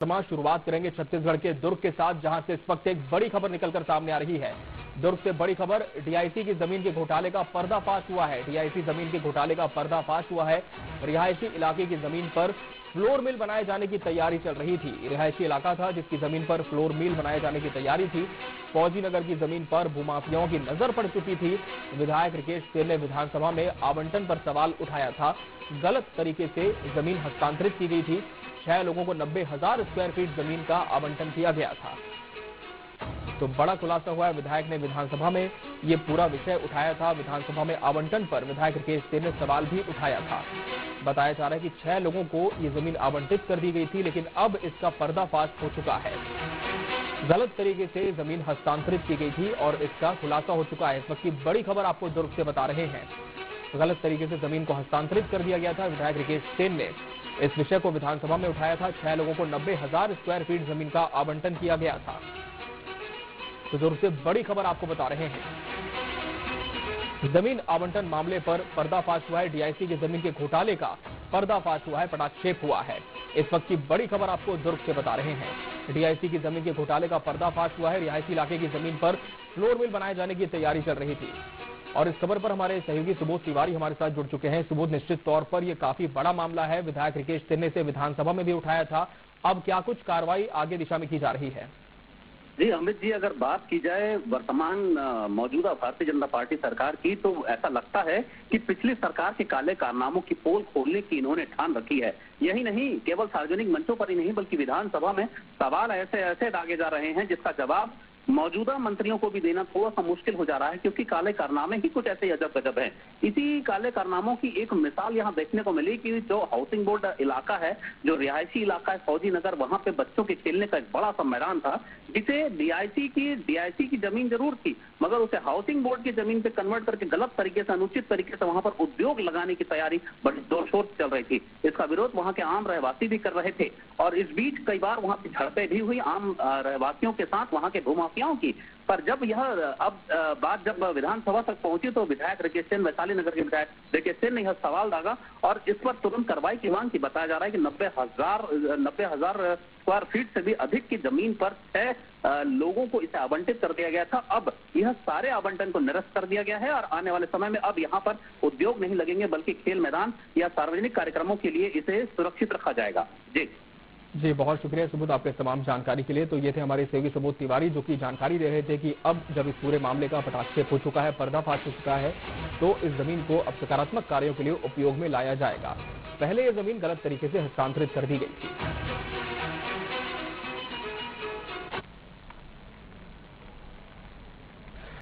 समाज शुरुआत करेंगे छत्तीसगढ़ के दुर्ग के साथ, जहां से इस वक्त एक बड़ी खबर निकलकर सामने आ रही है। दुर्ग से बड़ी खबर, डीआईसी की जमीन के घोटाले का पर्दाफाश हुआ है। डीआईसी जमीन के घोटाले का पर्दाफाश हुआ है। रिहायशी इलाके की जमीन पर फ्लोर मिल बनाए जाने की तैयारी चल रही थी। रिहायशी इलाका था जिसकी जमीन पर फ्लोर मिल बनाए जाने की तैयारी थी। फौजी नगर की जमीन पर भूमाफियाओं की नजर पड़ चुकी थी। विधायक रिकेश सिंह ने विधानसभा में आवंटन पर सवाल उठाया था। गलत तरीके से जमीन हस्तांतरित की गई थी। 6 लोगों को 90,000 स्क्वायर फीट जमीन का आवंटन किया गया था। तो बड़ा खुलासा हुआ है। विधायक ने विधानसभा में ये पूरा विषय उठाया था। विधानसभा में आवंटन पर विधायक रिकेश सिंह ने सवाल भी उठाया था। बताया जा रहा है कि 6 लोगों को ये जमीन आवंटित कर दी गई थी, लेकिन अब इसका पर्दाफाश हो चुका है। गलत तरीके से जमीन हस्तांतरित की गई थी और इसका खुलासा हो चुका है। इस वक्त की बड़ी खबर आपको दुर्ग से बता रहे हैं। गलत तरीके से जमीन को हस्तांतरित कर दिया गया था। विधायक रिकेश सिंह ने इस विषय को विधानसभा में उठाया था। 6 लोगों को 90,000 स्क्वायर फीट जमीन का आवंटन किया गया था। तो दुर्ग से बड़ी खबर आपको बता रहे हैं। जमीन आवंटन मामले पर पर्दाफाश हुआ है। डीआईसी की जमीन के घोटाले का पर्दाफाश हुआ है, पटाक्षेप हुआ है। इस वक्त की बड़ी खबर आपको दुर्ग से बता रहे हैं। डीआईसी की जमीन के घोटाले का पर्दाफाश हुआ है। रिहायशी इलाके की जमीन पर फ्लोर मिल बनाए जाने की तैयारी चल रही थी। और इस खबर पर हमारे सहयोगी सुबोध तिवारी हमारे साथ जुड़ चुके हैं। सुबोध, निश्चित तौर पर यह काफी बड़ा मामला है। विधायक रिकेश सिंह ने इसे विधानसभा में भी उठाया था। अब क्या कुछ कार्रवाई आगे दिशा में की जा रही है? जी अमित जी, अगर बात की जाए वर्तमान मौजूदा भारतीय जनता पार्टी सरकार की, तो ऐसा लगता है कि पिछली सरकार के काले कारनामों की पोल खोलने की इन्होंने ठान रखी है। यही नहीं, केवल सार्वजनिक मंचों पर ही नहीं बल्कि विधानसभा में सवाल ऐसे ऐसे दागे जा रहे हैं जिसका जवाब मौजूदा मंत्रियों को भी देना थोड़ा सा मुश्किल हो जा रहा है, क्योंकि काले कारनामे ही कुछ ऐसे अजब गजब हैं। इसी काले कारनामों की एक मिसाल यहाँ देखने को मिली कि जो हाउसिंग बोर्ड इलाका है, जो रिहायशी इलाका है फौजी नगर, वहां पे बच्चों के खेलने का एक बड़ा सा मैदान था, जिसे डीआईसी की जमीन जरूर थी, मगर उसे हाउसिंग बोर्ड की जमीन पे कन्वर्ट करके गलत तरीके से, अनुचित तरीके से वहां पर उद्योग लगाने की तैयारी बड़ी जोर शोर से चल रही थी। इसका विरोध वहां के आम रहवासी भी कर रहे थे और इस बीच कई बार वहां की झड़पें भी हुई आम रहवासियों के साथ, वहां के भूमाफियाओं की। पर जब यह बात जब विधानसभा तक पहुंची तो विधायक रिकेश सिंह, वैशाली नगर के विधायक रिकेश सिंह ने यह सवाल दागा और इस पर तुरंत कार्रवाई की मांग की। बताया जा रहा है कि 90,000 स्क्वायर फीट से भी अधिक की जमीन पर 6 लोगों को इसे आवंटित कर दिया गया था। अब यह सारे आवंटन को निरस्त कर दिया गया है और आने वाले समय में अब यहाँ पर उद्योग नहीं लगेंगे, बल्कि खेल मैदान या सार्वजनिक कार्यक्रमों के लिए इसे सुरक्षित रखा जाएगा। जी, बहुत शुक्रिया सुबोध आपके तमाम जानकारी के लिए। तो ये थे हमारे सहयोगी सुबोध तिवारी, जो कि जानकारी दे रहे थे कि अब जब इस पूरे मामले का पटाक्षेप हो चुका है, पर्दाफाश हो चुका है, तो इस जमीन को अब सकारात्मक कार्यों के लिए उपयोग में लाया जाएगा। पहले ये जमीन गलत तरीके से हस्तांतरित कर दी गई थी।